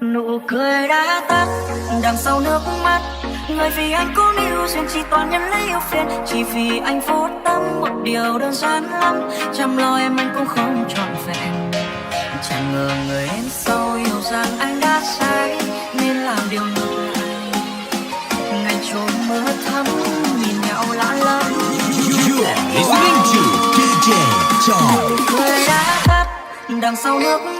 Nụ cười đã tắt đằng sau nước mắt, người vì anh cố níu duyên chỉ toàn nhân lấy yêu phiền. Chỉ vì anh vô tâm một điều đơn giản lắm, chăm lo em anh cũng không trọn vẹn. Chẳng ngờ người em sâu hiểu rằng anh đã sai nên làm điều ngược lại. Ngày trôi mưa thắm nhìn nhau lạ lắm. Listening to DJ John. Nụ cười đã tắt đằng sau nước mắt.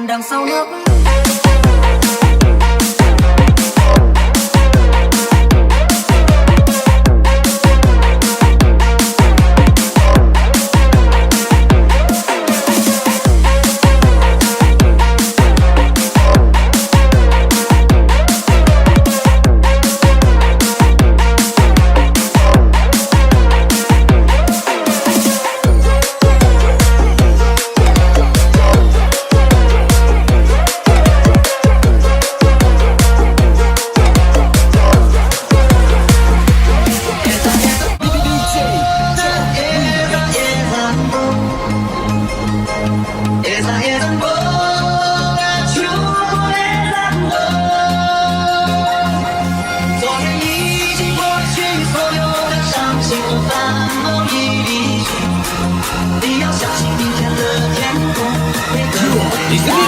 Đằng sau nước Listening